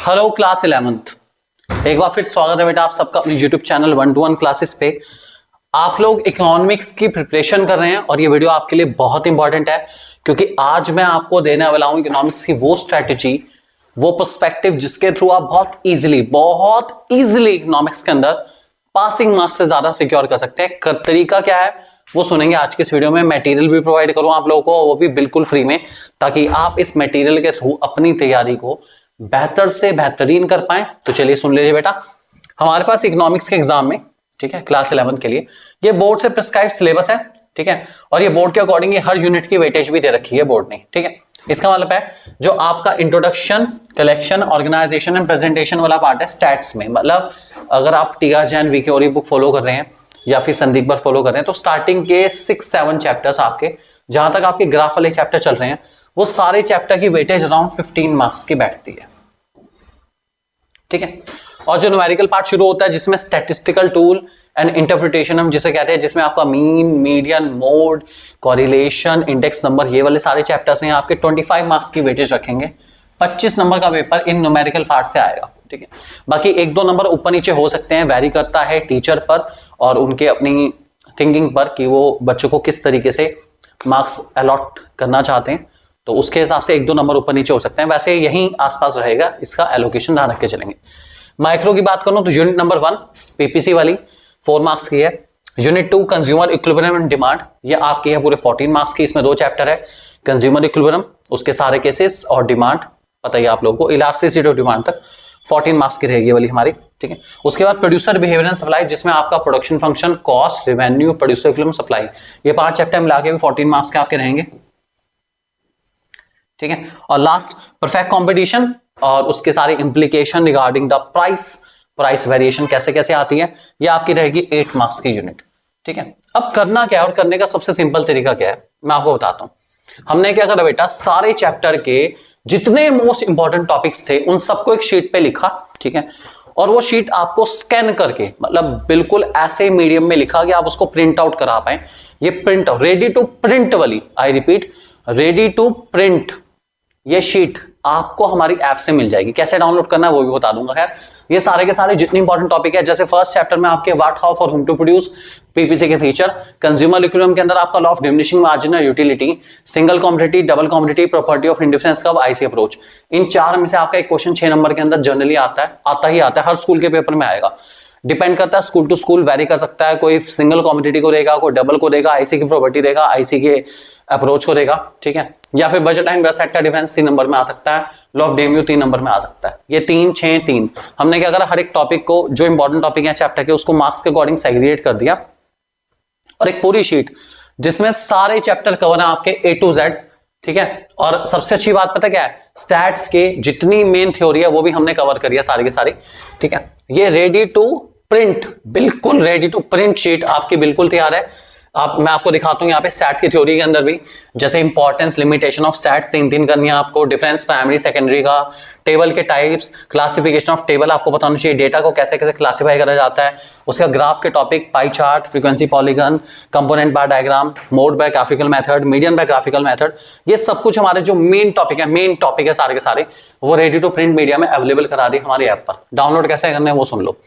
Hello class 11th, एक बार फिर स्वागत है बेटा आप सबका अपने YouTube चैनल 1-to-1 क्लासेस पे। आप लोग इकोनॉमिक्स की प्रिपरेशन कर रहे हैं और ये वीडियो आपके लिए बहुत इंपॉर्टेंट है क्योंकि आज मैं आपको देने वाला हूं इकोनॉमिक्स की वो स्ट्रेटेजी, वो पर्सपेक्टिव जिसके थ्रू आप बहुत इजीली इकोनॉमिक्स के अंदर पासिंग मार्क्स से ज्यादा सिक्योर कर सकते हैं। तरीका क्या है वो सुनेंगे आज के इस वीडियो में। मटेरियल भी प्रोवाइड करूं आप लोगों को, वो भी बिल्कुल फ्री में, ताकि आप इस मटेरियल के थ्रू अपनी तैयारी को बेहतर से बेहतरीन कर पाए। तो चलिए सुन लीजिए बेटा, हमारे पास इकोनॉमिक्स के एग्जाम में, ठीक है, क्लास 11 के लिए ये बोर्ड से प्रिस्क्राइब सिलेबस है, ठीक है, और ये बोर्ड के अकॉर्डिंग हर यूनिट की वेटेज भी दे रखी है बोर्ड ने, ठीक है। इसका मतलब है जो आपका introduction, collection, organisation and presentation वाला पार्ट है स्टैट्स में, मतलब अगर आप टीगा जैन वीके और बुक फॉलो कर रहे हैं या फिर संदीप पर फॉलो कर रहे हैं तो स्टार्टिंग के 6-7 चैप्टर्स आपके, जहां तक आपके ग्राफ वाले चैप्टर चल रहे हैं, वो सारे चैप्टर की वेटेज अराउंड 15 मार्क्स की बैठती है, ठीक है। और जो न्यूमेरिकल पार्ट शुरू होता है जिसमें स्टैटिस्टिकल टूल एंड इंटरप्रिटेशन हम जिसे कहते हैं, जिसमें आपका mean, median, mode, correlation, index number, ये वाले सारे चैप्टर्स हैं, आपके 25 मार्क्स की वेटेज रखेंगे। 25 नंबर का पेपर इन न्यूमेरिकल पार्ट से आएगा, ठीक है। बाकी 1-2 नंबर ऊपर नीचे हो सकते हैं, वैरी करता है टीचर पर और उनके अपनी थिंकिंग पर कि वो बच्चों को किस तरीके से मार्क्स अलॉट करना चाहते हैं, तो उसके हिसाब से 1-2 नंबर ऊपर नीचे हो सकते हैं। वैसे यहीं आसपास रहेगा इसका एलोकेशन, ध्यान रख के चलेंगे। माइक्रो की बात करूं तो यूनिट नंबर 1 पीपीसी वाली 4 मार्क्स की है। Unit 2 consumer equilibrium and demand, ये आपकी है पूरे 14 मार्क्स की। इसमें 2 चैप्टर है, कंज्यूमर इक्विलिब्रियम, उसके सारे केसेस, और डिमांड पता ही आप लोगों को, इलास्टिसिटी ऑफ डिमांड तक 14 मार्क्स की रहेगी वाली हमारी, ठीक है। उसके बाद प्रोड्यूसर बिहेवियर एंड सप्लाई, जिसमें आपका production function, cost, revenue, producer equilibrium, supply, ये 5 चैप्टर मिला के भी 14 मार्क्स के आपके रहेंगे, ठीक है। और लास्ट परफेक्ट कंपटीशन और उसके सारे implication regarding the price variation कैसे कैसे आती है, ये आपकी रहेगी 8 मार्क्स की यूनिट, ठीक है। अब करना क्या है और करने का सबसे सिंपल तरीका क्या है मैं आपको बताता हूं। हमने क्या करा बेटा, सारे चैप्टर के जितने मोस्ट इंपॉर्टेंट टॉपिक्स थे उन सबको एक शीट पे लिखा, ठीक है, और वो शीट आपको स्कैन करके, मतलब बिल्कुल ऐसे मीडियम में लिखा कि आप उसको प्रिंट आउट करा पाए। ये print out, ready to print वाली, I repeat, ready to print ये शीट आपको हमारी ऐप से मिल जाएगी। कैसे डाउनलोड करना है वो भी बता दूंगा। खैर, ये सारे के सारे जितने इंपॉर्टेंट टॉपिक है, जैसे फर्स्ट चैप्टर में आपके what, how, for whom to produce, PPC के फीचर, कंज्यूमर इक्विलिब्रियम के अंदर आपका लॉ ऑफ डिमिनिशिंग मार्जिन और utility, single commodity, double commodity, property of indifference curve, IC approach, इन 4 में से आपका एक क्वेश्चन 6 नंबर के अंदर जनरली आता है, हर स्कूल के पेपर में आएगा। डिपेंड करता है, स्कूल टू स्कूल वेरी कर सकता है, कोई सिंगल कॉमोडिटी को देगा, कोई डबल को देगा, आईसी की प्रॉपर्टी देगा, आईसी के अप्रोच को देगा, ठीक है, या फिर बजट एंड वेबसाइट का डिफेंस 3 नंबर में आ सकता है, लॉ ऑफ डेम्यू 3 नंबर में आ सकता है। ये 3, 6, 3 हमने क्या करा, हर एक टॉपिक को, जो इंपॉर्टेंट टॉपिक है चैप्टर के, उसको मार्क्स के अकॉर्डिंग सेग्रीगेट कर दिया, और एक पूरी शीट जिसमें सारे चैप्टर कवर है आपके A to Z, ठीक है। और सबसे अच्छी बात पता क्या है, स्टैट्स के जितनी मेन थ्योरी है वो भी हमने कवर करी है सारी के सारी, ठीक है। ये रेडी टू प्रिंट, बिल्कुल रेडी टू प्रिंट शीट आपकी बिल्कुल तैयार है। मैं आपको दिखाता हूं यहाँ पे स्टैट्स की थ्योरी के अंदर भी, जैसे इंपॉर्टेंस, लिमिटेशन ऑफ स्टैट्स 3 करनी है आपको, डिफरेंस प्राइमरी सेकेंडरी का, टेबल के टाइप्स, क्लासिफिकेशन ऑफ टेबल आपको बताना चाहिए, डेटा को कैसे कैसे क्लासिफाई करा जाता है, उसका ग्राफ के topic, pie chart, frequency polygon, component bar diagram, mode by graphical method, median by graphical method, ये सब कुछ हमारे जो मेन टॉपिक है सारे के सारे, वो रेडी टू प्रिंट मीडिया में अवेलेबल करा दी हमारी ऐप पर। डाउनलोड कैसे करना है वो सुन लो,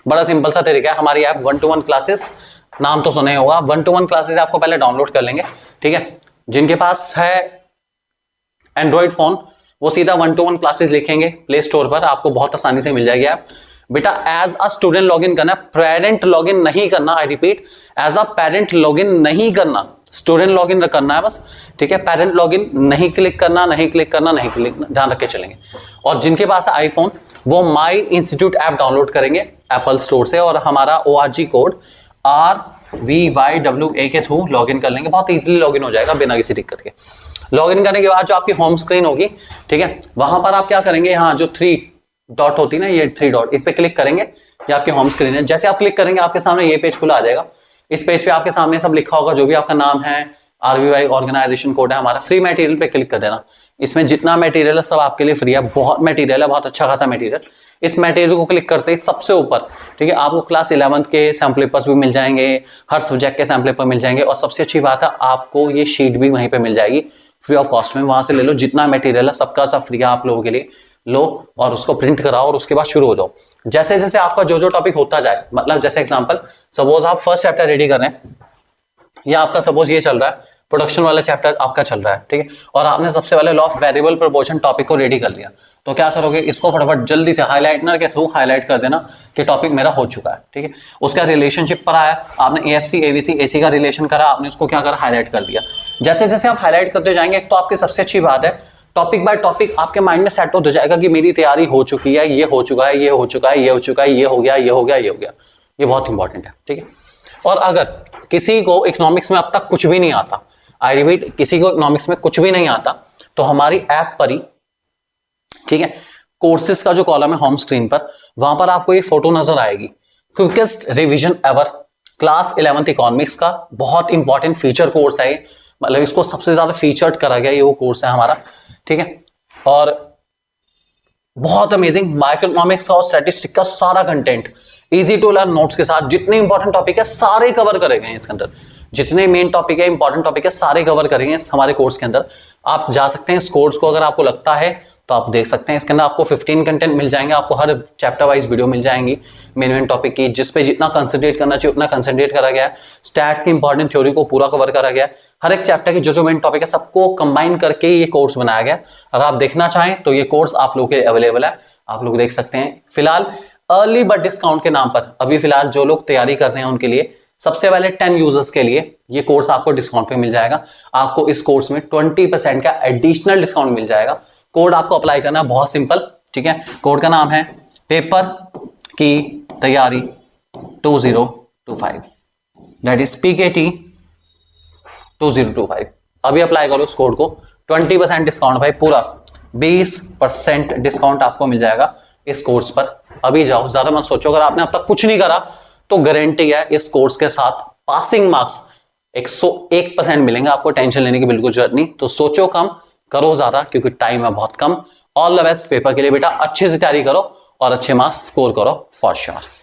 बड़ा सिंपल सा तरीका है। हमारी ऐप 1-to-1 क्लासेस, नाम तो सुने होगा, 1-to-1 क्लासेस आपको पहले डाउनलोड कर लेंगे, ठीक है। जिनके पास है एंड्रॉइड फोन वो सीधा 1-to-1 क्लासेस लिखेंगे प्ले स्टोर पर, आपको बहुत आसानी से मिल जाएगी ऐप। बेटा एज अ स्टूडेंट लॉगिन करना, पेरेंट लॉगिन नहीं करना, I repeat, as a parent login नहीं करना, स्टूडेंट लॉगिन करना है बस, ठीक है। पेरेंट लॉगिन नहीं क्लिक करना, ध्यान रख के चलेंगे। और जिनके पास आईफोन वो माई इंस्टीट्यूट ऐप डाउनलोड करेंगे एप्पल स्टोर से, और हमारा ORG कोड RVYWA के थ्रू लॉगिन कर लेंगे, बहुत इजीली लॉगिन हो जाएगा बिना किसी दिक्कत के। लॉगिन करने के बाद जो आपकी होम स्क्रीन होगी, ठीक है, वहां पर आप क्या करेंगे, यहाँ जो 3 डॉट होती है ना, ये 3 डॉट, इस पे क्लिक करेंगे, ये आपकी होम स्क्रीन है। जैसे आप क्लिक करेंगे आपके सामने ये पेज खुला आ जाएगा। इस पेज पे आपके सामने सब लिखा होगा, जो भी आपका नाम है, RVY ऑर्गेनाइजेशन कोड है हमारा, फ्री मटेरियल पे क्लिक कर देना। इसमें जितना मटेरियल है सब आपके लिए फ्री है, बहुत मटेरियल है, बहुत अच्छा खासा मटेरियल। इस मटेरियल को क्लिक करते ही सबसे ऊपर, ठीक है, आपको क्लास 11 के सैम्पल पेपर्स भी मिल जाएंगे, हर सब्जेक्ट के सैम्पल पेपर मिल जाएंगे, और सबसे अच्छी बात है आपको ये शीट भी वहीं पे मिल जाएगी फ्री ऑफ कॉस्ट में। वहां से ले लो, जितना मटेरियल है सबका सब फ्री है आप लोगों के लिए। लो और उसको प्रिंट कराओ और उसके बाद शुरू हो जाओ। जैसे जैसे आपका जो जो टॉपिक होता जाए, मतलब जैसे एग्जांपल सपोज आप फर्स्ट चैप्टर रेडी कर रहे हैं, या आपका सपोज ये चल रहा है प्रोडक्शन वाला चैप्टर आपका चल रहा है, ठीक है, और आपने सबसे पहले law of variable proportion topic को रेडी कर लिया, तो क्या करोगे, इसको फटाफट जल्दी से हाईलाइटनर के थ्रू हाईलाइट कर देना कि टॉपिक मेरा हो चुका है, ठीक है। उसका रिलेशनशिप पढ़ा है आपने, एएफसी एवीसी एसी का रिलेशन करा आपने, उसको क्या करा, हाईलाइट कर दिया। जैसे जैसे आप हाईलाइट करते जाएंगे, एक तो आपकी सबसे अच्छी बात है टॉपिक बाय टॉपिक आपके माइंड में सेट हो जाएगा कि मेरी तैयारी हो चुकी है, ये हो चुका है, ये हो चुका है, ये हो चुका है, ये हो गया, ये हो गया, ये हो गया। ये बहुत इंपॉर्टेंट है, ठीक है। और अगर किसी को इकोनॉमिक्स में अब तक कुछ भी नहीं आता, आई रिपीट, किसी को इकोनॉमिक्स में कुछ भी नहीं आता, तो हमारी ऐप पर ही, ठीक है, कोर्सेज का जो कॉलम है होम स्क्रीन पर, वहां पर आपको ये फोटो नजर आएगी, quickest revision ever, class 11th economics का बहुत इंपॉर्टेंट फीचर कोर्स है, मतलब इसको सबसे ज्यादा फीचर्ड करा गया ये वो कोर्स है हमारा, ठीक है। और बहुत अमेजिंग माइक्रो इकोनॉमिक्स और स्टैटिस्टिक्स का सारा content easy to learn notes के साथ, जितने इंपॉर्टेंट टॉपिक है सारे कवर करेंगे इसके अंदर, जितने मेन टॉपिक है इंपॉर्टेंट टॉपिक है सारे कवर करेंगे इस हमारे कोर्स के अंदर। आप जा सकते हैं इस कोर्स को, अगर आपको लगता है तो आप देख सकते हैं। इसके अंदर आपको 15 कंटेंट मिल जाएंगे, आपको हर चैप्टर वाइज वीडियो मिल जाएंगी मेन टॉपिक की, जिसपे जितना कंसंट्रेट करना चाहिए उतना कंसंट्रेट करा गया है। स्टैट्स की इंपॉर्टेंट थ्योरी को पूरा कवर करा गया है, हर एक चैप्टर की जो जो मेन टॉपिक है सबको कंबाइन करके ये कोर्स बनाया गया। अगर आप देखना चाहें तो ये कोर्स आप लोगों के लिए अवेलेबल है, आप लोग देख सकते हैं। फिलहाल अर्ली बर्ड डिस्काउंट के नाम पर अभी फिलहाल जो लोग तैयारी कर रहे हैं उनके लिए, सबसे पहले 10 यूजर्स के लिए ये कोर्स आपको डिस्काउंट पे मिल जाएगा। आपको इस कोर्स में 20% का एडिशनल डिस्काउंट मिल जाएगा। कोड आपको अप्लाई करना बहुत सिंपल, ठीक है। कोड का नाम है पेपर की तैयारी 2025, दैट इज PKT 2025। अभी अप्लाई करो उस कोड को, 20% डिस्काउंट भाई, पूरा 20% डिस्काउंट आपको मिल जाएगा इस कोर्स पर। अभी जाओ, ज्यादा मत सोचो। अगर आपने अब तक कुछ नहीं करा तो गारंटी है इस कोर्स के साथ पासिंग मार्क्स 101% मिलेंगे आपको, टेंशन लेने की बिल्कुल जरूरत नहीं। तो सोचो कम, करो ज्यादा, क्योंकि टाइम है बहुत कम। ऑल द बेस्ट पेपर के लिए बेटा, अच्छे से तैयारी करो और अच्छे मार्क्स स्कोर करो फॉर श्योर।